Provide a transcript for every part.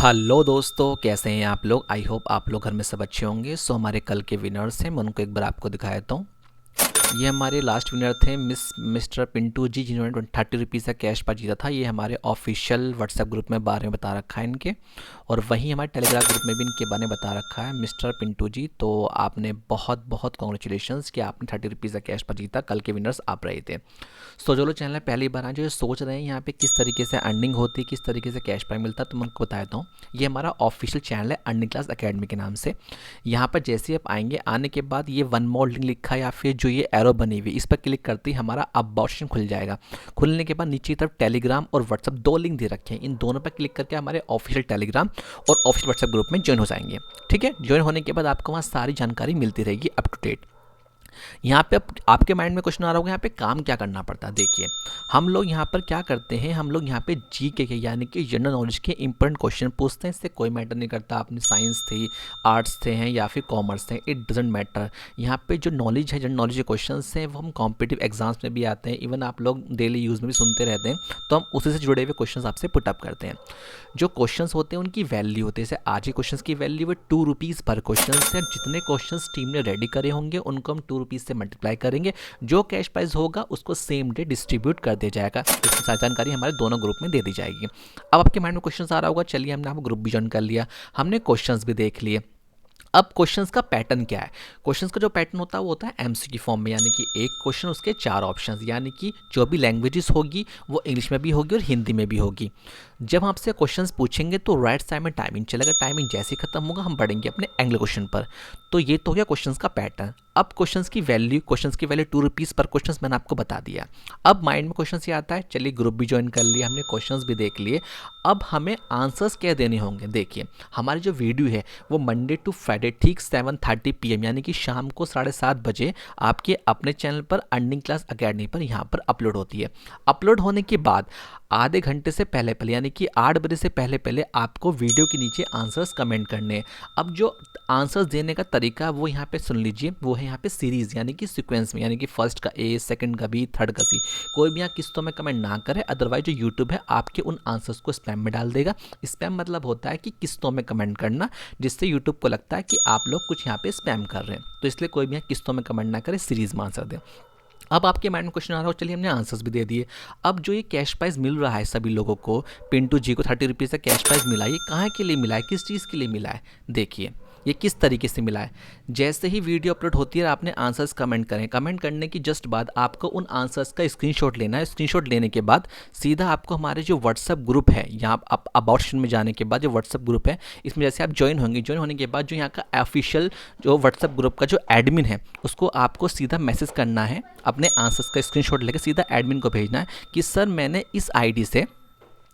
Hello दोस्तों, कैसे हैं आप लोग। आई होप आप लोग घर में सब अच्छे होंगे। सो हमारे कल के विनर्स हैं, मैं उनको एक बार आपको दिखा देता हूँ। ये हमारे लास्ट विनर थे मिस्टर पिंटू जी, जिन्होंने 30 रुपीज़ का कैश पर जीता था। ये हमारे ऑफिशियल व्हाट्सएप ग्रुप में बारे में बता रखा है इनके, और वहीं हमारे टेलीग्राम ग्रुप में भी इनके बारे में बता रखा है। मिस्टर पिंटू जी, तो आपने बहुत बहुत कॉन्ग्रेचुलेशंस कि आपने 30 रुपीज़ का कैश पर जीता। कल के विनर्स आप रहे थे। सो जो लोग चैनल में पहली बार आए, जो सोच रहे हैं यहाँ पे किस तरीके से अर्निंग होती है, किस तरीके से कैश प्राइस मिलता है, तो मैं उनको बता देता हूँ। ये हमारा ऑफिशियल चैनल है अर्निंग क्लास अकेडमी के नाम से। यहाँ पर जैसे ही आप आएंगे, आने के बाद ये वन मोर लिंक लिखा है या फिर जो ये एरो बनी हुई, इस पर क्लिक करते ही हमारा अबाउट सेक्शन खुल जाएगा। खुलने के बाद नीचे की तरफ टेलीग्राम और व्हाट्सअप दो लिंक दे रखे हैं। इन दोनों पर क्लिक करके हमारे ऑफिशियल टेलीग्राम और ऑफिशियल व्हाट्सएप ग्रुप में ज्वाइन हो जाएंगे। ठीक है, ज्वाइन होने के बाद आपको वहाँ सारी जानकारी मिलती रहेगी अप टू डेट। यहाँ पे आपके माइंड में क्वेश्चन आ रहा होगा, यहाँ पे काम क्या करना पड़ता है। देखिए, हम लोग यहाँ पर क्या करते हैं, हम लोग यहाँ पे जीके के यानी कि जनरल नॉलेज के इंपॉर्टेंट क्वेश्चन पूछते हैं। इससे कोई मैटर नहीं करता आपने साइंस थी, आर्ट्स थे हैं या फिर कॉमर्स थे, इट डजेंट मैटर। यहाँ पे जो नॉलेज है, जनरल नॉलेज के क्वेश्चन हैं, वो हम कॉम्पिटिटिव एग्जाम्स में भी आते हैं। इवन आप लोग डेली यूज़ में भी सुनते रहते हैं, तो हम उसी से जुड़े हुए क्वेश्चन आपसे पुटअप करते हैं। जो क्वेश्चंस होते हैं उनकी वैल्यू होती है, जैसे आज के क्वेश्चंस की वैल्यू है 2 रुपीज़ पर क्वेश्चन है। जितने क्वेश्चंस टीम ने रेडी करे होंगे उनको हम 2 रुपीज़ से मल्टीप्लाई करेंगे। जो कैश प्राइस होगा उसको सेम डे डिस्ट्रीब्यूट कर दिया जाएगा। इसकी सारी जानकारी हमारे दोनों ग्रुप में दे दी जाएगी। अब आपके माइंड में क्वेश्चन आ रहा होगा, चलिए हमने आपको ग्रुप भी ज्वाइन कर लिया, हमने क्वेश्चंस भी देख लिए। अब क्वेश्चंस का पैटर्न क्या है। क्वेश्चंस का जो पैटर्न होता है वो होता है एमसीक्यू फॉर्म में, यानी कि एक क्वेश्चन उसके 4 ऑप्शंस, यानी कि जो भी लैंग्वेजेस होगी वो इंग्लिश में भी होगी और हिंदी में भी होगी। जब आपसे क्वेश्चंस पूछेंगे तो राइट साइड में टाइमिंग चलेगा, टाइमिंग जैसे ही खत्म होगा हम बढ़ेंगे अपने अगले क्वेश्चन पर। तो ये तो हो गया क्वेश्चंस का पैटर्न। अब क्वेश्चंस की वैल्यू 2 रुपीज़ पर क्वेश्चन मैंने आपको बता दिया। अब माइंड में क्वेश्चन ये आता है, चलिए ग्रुप भी ज्वाइन कर लिया, हमने क्वेश्चंस भी देख लिए, अब हमें आंसर्स क्या देने होंगे। देखिए, हमारी जो वीडियो है वो मंडे टू फ्राइडे ठीक 7:30 PM यानी कि शाम को 7:30 बजे आपके अपने चैनल पर अर्निंग क्लास अकेडमी पर यहाँ पर अपलोड होती है। अपलोड होने के बाद आधे घंटे से पहले यानी कि 8 बजे से पहले आपको वीडियो के नीचे आंसर्स कमेंट करने हैं। अब जो आंसर्स देने का तरीका वो यहाँ पे सुन लीजिए, वो है यहाँ पे सीरीज़ यानी कि सीक्वेंस में, यानी कि फर्स्ट का ए, सेकंड का बी, थर्ड का सी। कोई भी यहाँ किस्तों में कमेंट ना करे, अदरवाइज जो यूट्यूब है आपके उन आंसर्स को स्पैम में डाल देगा। स्पैम मतलब होता है कि किस्तों में कमेंट करना, जिससे यूट्यूब को लगता है कि आप लोग कुछ यहाँ पे स्पैम कर रहे हैं। तो इसलिए कोई भी यहाँ किस्तों में कमेंट ना करे, सीरीज़ में आंसर दें। अब आपके माइंड में क्वेश्चन आ रहा हो, चलिए हमने आंसर्स भी दे दिए। अब जो ये कैश प्राइस मिल रहा है सभी लोगों को, पिंटू जी को 30 रुपीज़ का कैश प्राइस मिला, ये कहाँ के लिए मिला है, किस चीज़ के लिए मिला है। देखिए ये किस तरीके से मिला है। जैसे ही वीडियो अपलोड होती है आपने आंसर्स कमेंट करें, कमेंट करने की जस्ट बाद आपको उन आंसर्स का स्क्रीनशॉट लेना है। स्क्रीनशॉट लेने के बाद सीधा आपको हमारे जो व्हाट्सअप ग्रुप है, यहाँ आप अबाउट सेक्शन में जाने के बाद जो व्हाट्सअप ग्रुप है, इसमें जैसे आप ज्वाइन होंगे, ज्वाइन होने के बाद जो यहाँ का ऑफिशियल जो व्हाट्सअप ग्रुप का जो एडमिन है उसको आपको सीधा मैसेज करना है, अपने आंसर्स का स्क्रीनशॉट लेकर सीधा एडमिन को भेजना है कि सर मैंने इस आईडी से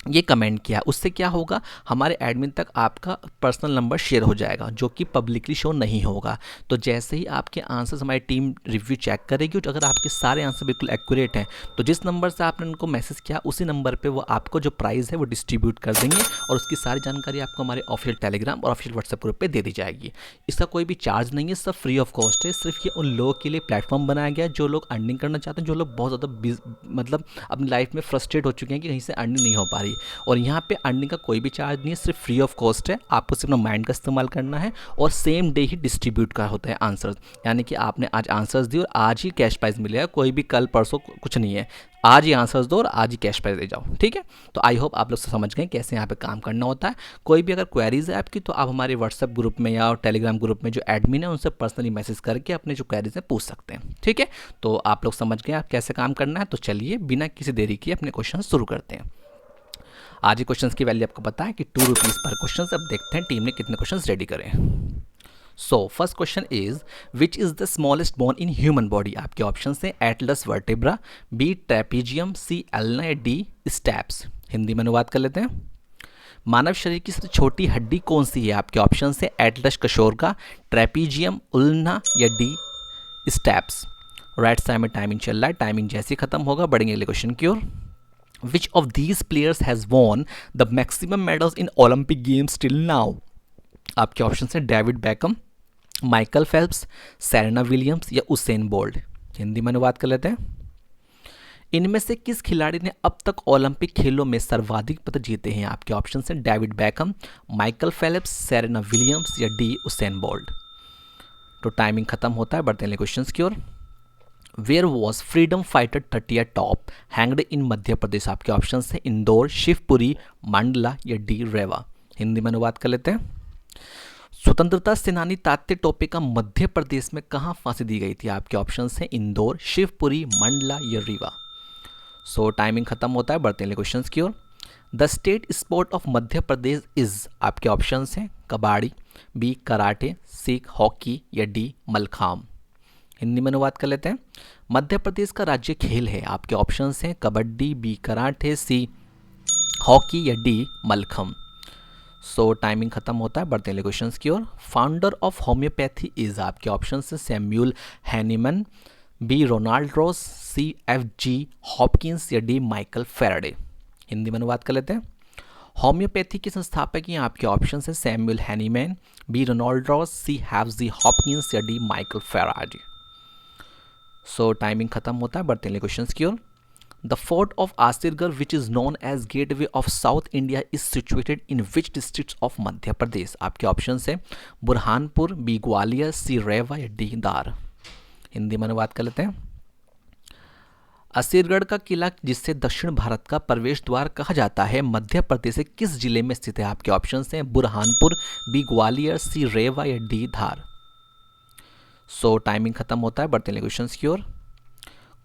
ये कमेंट किया। उससे क्या होगा, हमारे एडमिन तक आपका पर्सनल नंबर शेयर हो जाएगा जो कि पब्लिकली शो नहीं होगा। तो जैसे ही आपके आंसर्स हमारी टीम रिव्यू चेक करेगी, तो अगर आपके सारे आंसर बिल्कुल एक्यूरेट हैं तो जिस नंबर से आपने उनको मैसेज किया उसी नंबर पे वो आपको जो प्राइस है वो डिस्ट्रीब्यूट कर देंगे, और उसकी सारी जानकारी आपको हमारे ऑफिशियल टेलीग्राम और ऑफिशियल व्हाट्सएप ग्रुप पे दे दी जाएगी। इसका कोई भी चार्ज नहीं है, सब फ्री ऑफ कॉस्ट है। सिर्फ ये उन लोगों के लिए प्लेटफॉर्म बनाया गया है जो लोग अर्निंग करना चाहते हैं, जो लोग बहुत ज़्यादा मतलब अपनी लाइफ में फ्रस्ट्रेट हो चुके हैं कि कहीं से अर्निंग नहीं हो पा रही। और यहाँ पे अर्निंग का कोई भी चार्ज नहीं है, सिर्फ फ्री ऑफ कॉस्ट है। आपको सिर्फ अपना माइंड का इस्तेमाल करना है और सेम डे ही डिस्ट्रीब्यूट का होता है आंसर्स, यानी कि आपने आज आंसर्स दिए और आज ही कैश प्राइस मिलेगा, कोई भी कल परसों कुछ नहीं है। आज ही आंसर्स दो और आज ही कैश प्राइस दे जाओ, ठीक है। तो आई होप आप लोग समझ गए कैसे यहाँ पे काम करना होता है। कोई भी अगर क्वेरीज है आपकी तो आप हमारे व्हाट्सएप ग्रुप में या टेलीग्राम ग्रुप में जो एडमिन है उनसे पर्सनली मैसेज करके अपने जो क्वेरीज हैं पूछ सकते हैं, ठीक है। तो आप लोग समझ गए आप कैसे काम करना है। तो चलिए बिना किसी देरी के अपने क्वेश्चन शुरू करते हैं। आज के क्वेश्चंस की वैल्यू आपको पता है कि 2 रुपीज़ पर क्वेश्चन। अब देखते हैं टीम ने कितने क्वेश्चंस रेडी करें। So first question is which is the smallest bone in human body. आपके ऑप्शन हैं एटलस वर्टेब्रा, बी ट्रेपीजियम, सी एल्ना या डी स्टेप्स। हिंदी में अनुवाद कर लेते हैं। मानव शरीर की सबसे छोटी हड्डी कौन सी है। आपके ऑप्शन हैं एटलस कशोरका, ट्रेपीजियम, उल्ना या डी स्टेप्स। राइट साइड में टाइमिंग चल रहा है, टाइमिंग जैसे ही खत्म होगा बढ़ेंगे अगले क्वेश्चन की ओर। Which of these players has won the maximum medals in Olympic Games till now? आपके ऑप्शन हैं David Beckham, Michael Phelps, Serena Williams या उसेन बोल्ट। हिंदी में अनुवाद कर लेते हैं। इनमें से किस खिलाड़ी ने अब तक ओलंपिक खेलों में सर्वाधिक पदक जीते हैं? आपके ऑप्शन हैं David Beckham, Michael Phelps, Serena Williams या डी उसेन बोल्ट। तो टाइमिंग खत्म होता है, बढ़ते हैं क्वेश्चन की ओर। Where was freedom fighter 30 Tope hanged in Madhya Pradesh? आपके ऑप्शन हैं इंदौर, शिवपुरी, मंडला या डी रेवा। हिंदी में अनुवाद कर लेते हैं। स्वतंत्रता सेनानी तात्या टोपे का मध्य प्रदेश में कहाँ फांसी दी गई थी? आपके ऑप्शन हैं इंदौर, शिवपुरी, मंडला या रीवा। सो टाइमिंग खत्म होता है, बढ़ते हैं क्वेश्चन की ओर। The state sport of Madhya Pradesh is? आपके ऑप्शन हैं kabaddi, B karate, C hockey या डी मलखाम। हिंदी में अनुवाद कर लेते हैं। मध्य प्रदेश का राज्य खेल है, आपके ऑप्शन हैं kabaddi, B karate, C hockey या डी मलखम। सो टाइमिंग खत्म होता है, बढ़ते हैं क्वेश्चन की ओर। Founder of homeopathy is? आपके ऑप्शन हैं Samuel Hahnemann, B Ronald Ross, C F G Hopkins या डी माइकल फेराडे। हिंदी में अनुवाद कर लेते हैं। होम्योपैथी के संस्थापक हैं, आपके ऑप्शन हैं Samuel Hahnemann, B Ronald Ross, C have G Hopkins या D Michael Faraday. So timing खत्म होता है, बढ़ते हैं क्वेश्चन की ओर। The fort of Asirgarh which is known as gateway of south India is situated in which district of Madhya Pradesh? आपके option हैं बुरहानपुर, बी ग्वालियर, सी रेवा या डी दार। हिंदी में अनुवाद कर लेते हैं। असीरगढ़ का किला, जिससे दक्षिण भारत का प्रवेश द्वार कहा जाता है, मध्य प्रदेश के किस जिले में स्थित है? आपके ऑप्शन हैं बुरहानपुर, बी ग्वालियर, सी रेवा या डी धार। सो टाइमिंग खत्म होता है, बढ़ते हैं क्वेश्चन की ओर।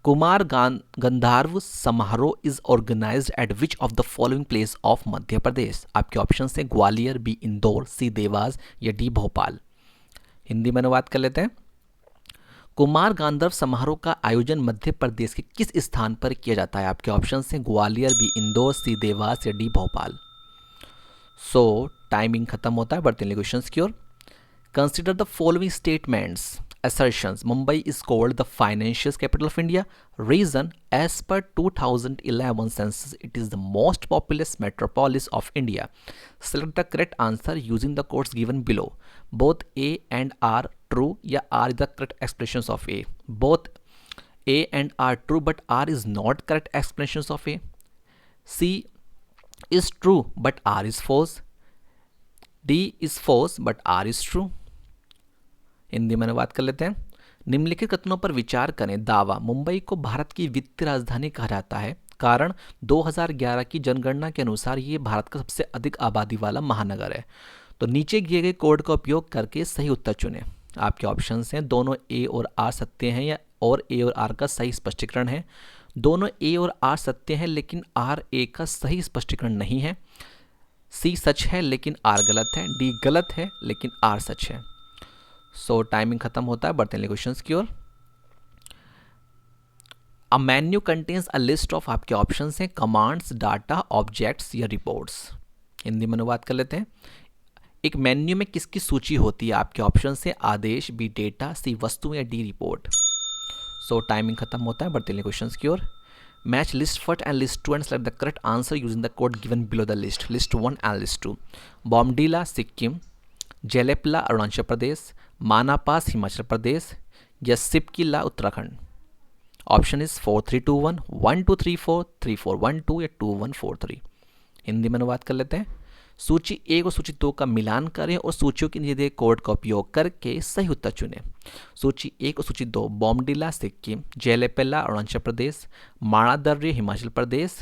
कुमार गंधर्व समारोह is organised at which of the following place of Madhya Pradesh? आपके ऑप्शन हैं ग्वालियर, बी इंदौर, सी देवास या डी भोपाल। हिंदी में अनुवाद कर लेते हैं। कुमार गांधर्व समारोह का आयोजन मध्य प्रदेश के किस स्थान पर किया जाता है? आपके ऑप्शन हैं ग्वालियर, बी इंदौर, सी देवास या डी भोपाल। सो टाइमिंग खत्म होता है, बढ़ते हैं क्वेश्चन की ओर। Consider the following statements assertions. Mumbai is called the financial capital of India. Reason: as per 2011 census, it is the most populous metropolis of India. Select the correct answer using the codes given below. Both A and R true, या R is the correct expressions of A. Both A and R true, but R is not correct explanations of A. C is true, but R is false. D is false, but R is true. Hindi में अनुवाद कर लेते हैं। निम्नलिखित कथनों पर विचार करें। दावा: मुंबई को भारत की वित्तीय राजधानी कहा जाता है, कारण 2011 की जनगणना के अनुसार ये भारत का सबसे अधिक आबादी वाला महानगर है। तो नीचे दिए गए कोड का उपयोग करके सही उत्तर चुनें। आपके ऑप्शंस हैं दोनों ए और आर सत्य हैं, या और ए और आर का सही स्पष्टीकरण है। दोनों ए और आर सत्य हैं लेकिन आर ए का सही स्पष्टीकरण नहीं है। सी सच है लेकिन आर गलत है। डी गलत है लेकिन आर सच है। सो टाइमिंग खत्म होता है, बढ़ते हैं क्वेश्चंस की ओर। A menu contains a list of, आपके ऑप्शंस हैं कमांड्स, डाटा, ऑब्जेक्ट्स या रिपोर्ट्स। हिंदी में अनुवाद कर लेते हैं। एक मेन्यू में किसकी सूची होती है? आपके ऑप्शंस हैं आदेश, बी डेटा, सी वस्तु या डी रिपोर्ट। सो टाइमिंग खत्म होता है, बढ़ते हैं क्वेश्चंस की ओर। Match list first and list 2 and select the correct answer using the code given below the list. List 1 and list 2। Bomdila Sikkim, Jelepla Arunachal Pradesh, Mana pass Himachal Pradesh या सिपकिला उत्तराखंड। ऑप्शन इज 4 3 2 1, 1 2 3 4, 3 4 1 2 या 2 1 4 3। हिंदी में अनुवाद कर लेते हैं। सूची 1 और सूची 2 का मिलान करें और सूचियों के नीचे दिए कोड का उपयोग करके सही उत्तर चुनें। सूची 1 और सूची 2: बॉमडीला सिक्किम, जेलेपेला अरुणाचल प्रदेश, माणादर्री हिमाचल प्रदेश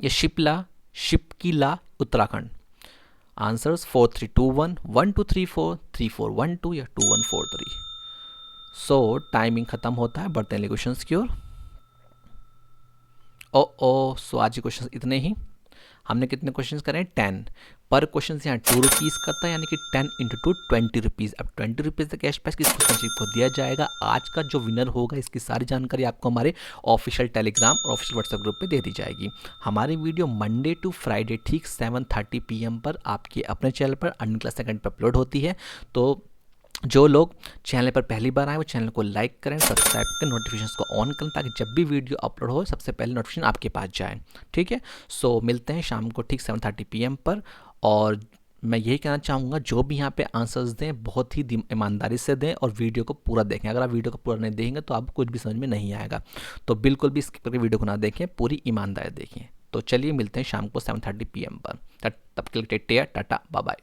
या शिपकिला उत्तराखंड। आंसर्स 4 3 2 1, 1 2 3 4, 3 4 1 2 या 2 1 4 3। सो टाइमिंग खत्म होता है, बढ़ते हैं क्वेश्चंस की ओर। सो आज के क्वेश्चंस इतने ही। हमने कितने क्वेश्चंस करें? 10 पर क्वेश्चन यहाँ 2 रुपीज़ का था, यानी कि 10 × 2 20 रुपीज़। अब 20 रुपीज़ का कैश पैस किस क्वेश्चनशिप को दिया जाएगा। आज का जो विनर होगा इसकी सारी जानकारी आपको हमारे ऑफिशियल टेलीग्राम और ऑफिशियल व्हाट्सएप ग्रुप पे दे दी जाएगी। हमारी वीडियो मंडे टू फ्राइडे ठीक 7:30 PM पर आपके अपने चैनल पर अर्निंग क्लास सेकंड पर अपलोड होती है। तो जो लोग चैनल पर पहली बार आए वो चैनल को लाइक करें, सब्सक्राइब करें, नोटिफिकेशंस को ऑन करें, ताकि जब भी वीडियो अपलोड हो सबसे पहले नोटिफिकेशन आपके पास जाए। ठीक है। सो मिलते हैं शाम को ठीक 7:30 PM पर। और मैं यही कहना चाहूँगा, जो भी यहाँ पे आंसर्स दें बहुत ही ईमानदारी से दें और वीडियो को पूरा देखें। अगर आप वीडियो को पूरा नहीं देखेंगे तो आपको कुछ भी समझ में नहीं आएगा। तो बिल्कुल भी स्किप करके वीडियो को ना देखें, पूरी ईमानदारी देखें। तो चलिए मिलते हैं शाम को 7:30 PM पर। तब के लिए take care, tata, bye bye.